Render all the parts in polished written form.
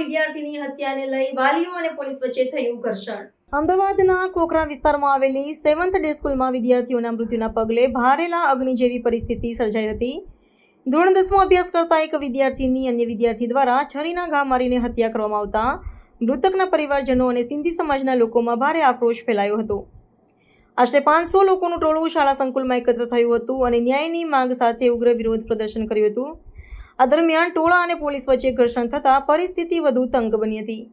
વિદ્યાર્થીની હત્યાને લઈ વાલીઓ અને પોલીસ વચ્ચે થયું ઘર્ષણ। અમદાવાદના કોકરા વિસ્તારમાં આવેલી 7th ડે સ્કૂલમાં વિદ્યાર્થીઓના મૃત્યુના પગલે ભારેલા અગ્નિ જેવી પરિસ્થિતિ સર્જાઈ હતી। ધોરણ 10માં અભ્યાસ કરતા એક વિદ્યાર્થીની અન્ય વિદ્યાર્થી દ્વારા છરીના ઘા મારીને હત્યા કરવામાં આવતા મૃતકના પરિવારજનો અને સિંધી સમાજના લોકોમાં ભારે આક્રોશ ફેલાયો હતો। આશરે 500 લોકોનું ટોળું શાળા સંકુલમાં એકત્ર થયું હતું અને ન્યાયની માંગ સાથે ઉગ્ર વિરોધ પ્રદર્શન કર્યું હતું। આ દરમિયાન ટોળા અને પોલીસ વચ્ચે ઘર્ષણ થતાં પરિસ્થિતિ વધુ તંગ બની હતી।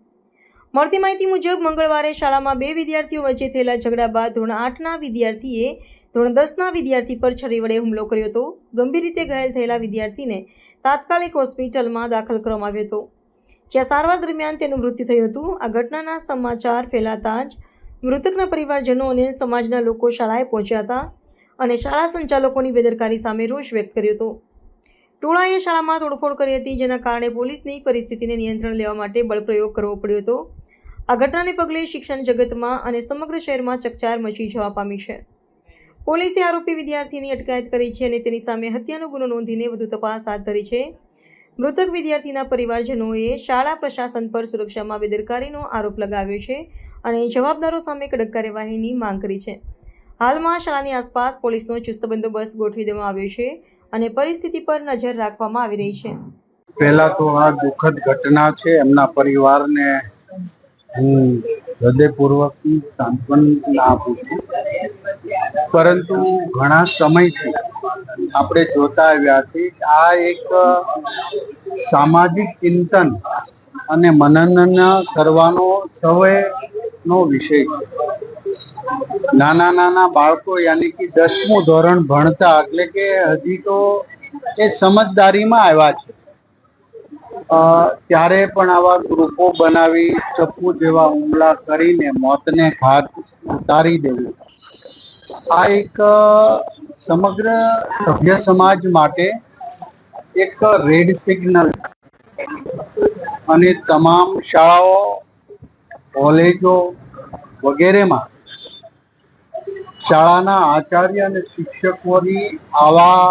મળતી માહિતી મુજબ મંગળવારે શાળામાં 2 વિદ્યાર્થીઓ વચ્ચે થયેલા ઝઘડા બાદ ધોરણ 8ના વિદ્યાર્થીએ ધોરણ 10ના વિદ્યાર્થી પર છરી વડે હુમલો કર્યો હતો। ગંભીર રીતે ઘાયલ થયેલા વિદ્યાર્થીને તાત્કાલિક હોસ્પિટલમાં દાખલ કરવામાં આવ્યો હતો, જ્યાં સારવાર દરમિયાન તેનું મૃત્યુ થયું હતું। આ ઘટનાના સમાચાર ફેલાતા જ મૃતકના પરિવારજનો અને સમાજના લોકો શાળાએ પહોંચ્યા હતા અને શાળા સંચાલકોની બેદરકારી સામે રોષ વ્યક્ત કર્યો હતો। ટોળાએ શાળામાં તોડફોડ કરી હતી, જેના કારણે પોલીસની પરિસ્થિતિને નિયંત્રણ લેવા માટે બળપ્રયોગ કરવો પડ્યો હતો। આ ઘટનાને પગલે શિક્ષણ જગતમાં અને સમગ્ર શહેરમાં ચકચાર મચી જવા પામી છે। પોલીસે આરોપી વિદ્યાર્થીની અટકાયત કરી છે અને તેની સામે હત્યાનો ગુનો નોંધીને વધુ તપાસ હાથ ધરી છે। મૃતક વિદ્યાર્થીના પરિવારજનોએ શાળા પ્રશાસન પર સુરક્ષામાં બેદરકારીનો આરોપ લગાવ્યો છે અને જવાબદારો સામે કડક કાર્યવાહીની માંગ કરી છે। હાલમાં શાળાની આસપાસ પોલીસનો ચુસ્ત બંદોબસ્ત ગોઠવી દેવામાં આવ્યો છે અને પરિસ્થિતિ પર નજર રાખવામાં આવી રહી છે। પહેલા તો આ દુઃખદ ઘટના છે, એમના પરિવારને હું હૃદયપૂર્વકની સાંત્વના આપું છું, પરંતુ ઘણા સમયથી આપણે જોતા આવ્યા છીએ કે આ એક સામાજિક ચિંતન અને મનન કરવાનો સૌનો વિષય છે। નાના બાળકો યાની કે 10મું ધોરણ ભણતા, એટલે કે હજી તો એ સમજદારીમાં આવ્યા છે, ત્યારે પણ આવા ગ્રુપો બનાવી ચપ્પુ જેવા હુમલા કરીને મોતને ઘાટ ઉતારી દેવું, આ એક સમગ્ર સભ્ય સમાજ માટે એક રેડ સિગ્નલ અને તમામ શાળાઓ, કોલેજો વગેરેમાં શાળાના આચાર્ય અને શિક્ષકોની આવા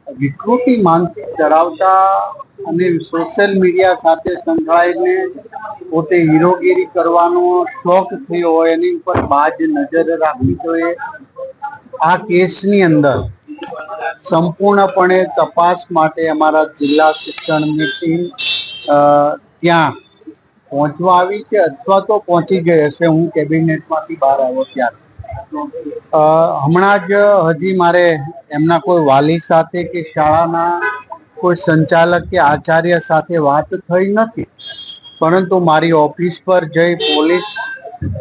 વિકૃતિ માનસિક ધરાવતા અને સોશિયલ મીડિયા સાથે સંકળાઈને પોતે હીરોગીરી કરવાનો શોખ થયો હોય એની ઉપર બાજ નજર રાખવી જોઈએ। આ કેસની અંદર સંપૂર્ણપણે તપાસ માટે અમારા જિલ્લા શિક્ષણની ટીમ ત્યાં પહોંચવા આવી છે, અથવા તો પહોંચી ગઈ હશે। હું કેબિનેટમાંથી બહાર આવ્યો ત્યારે હમણાં જ હજી મારે એમના કોઈ વાલી સાથે કે શાળાના કોઈ સંચાલક કે આચાર્ય સાથે વાત થઈ નથી, પરંતુ મારી ઓફિસ પર જઈ પોલીસ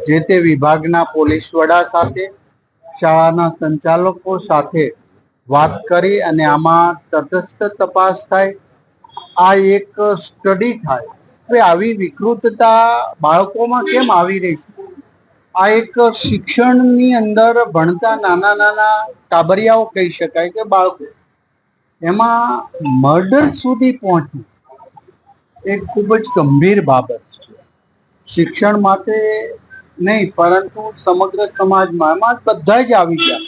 જે તે વિભાગના પોલીસ વડા સાથે, શાળાના સંચાલકો સાથે વાત કરી અને આમાં તટસ્થ તપાસ થાય, આ એક સ્ટડી થાય કે આવી વિકૃતતા બાળકોમાં કેમ આવી રહી છે। આ એક શિક્ષણની અંદર ભણતા નાના ટાબરિયાઓ કહી શકાય કે બાળકો, એમાં મર્ડર સુધી પહોંચવું એ ખૂબ જ ગંભીર બાબત છે। શિક્ષણ માટે નહીં, પરંતુ સમગ્ર સમાજમાં એમાં બધા જ આવી ગયા।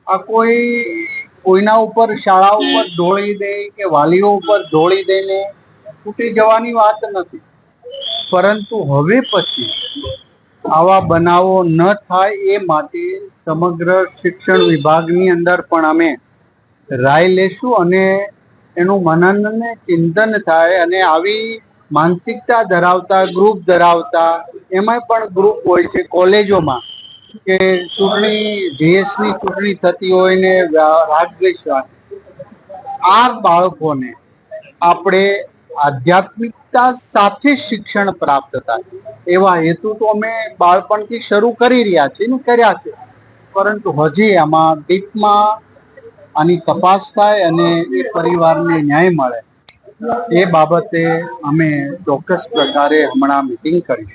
આ કોઈના ઉપર, શાળા ઉપર ઢોળી દે કે વાલીઓ ઉપર ઢોળી દઈને તૂટી જવાની વાત નથી, પરંતુ હવે પછી આવા બનાવો ન થાય એ માટે સમગ્ર શિક્ષણ વિભાગની અંદર પણ અમે રાય લેશું અને એનું મનન અને ચિંતન થાય। અને આવી માનસિકતા ધરાવતા ગ્રુપ ધરાવતા, એમાં પણ ગ્રુપ હોય છે કોલેજોમાં કે ચૂંટણી જીએસની ચૂંટણી થતી હોય ને રાગદ્વેષ, આ બાળકોને આપણે આધ્યાત્મિકતા સાથે શિક્ષણ પ્રાપ્ત થાય એવા હેતુ તો અમે બાળપણથી શરૂ કરી રહ્યા છીએ ને કર્યા છે, પરંતુ હજી આમાં ડીપમાં આની તપાસ થાય અને એ પરિવારને ન્યાય મળે એ બાબતે અમે ચોક્કસ પ્રકારે હમણાં મીટિંગ કરીશું।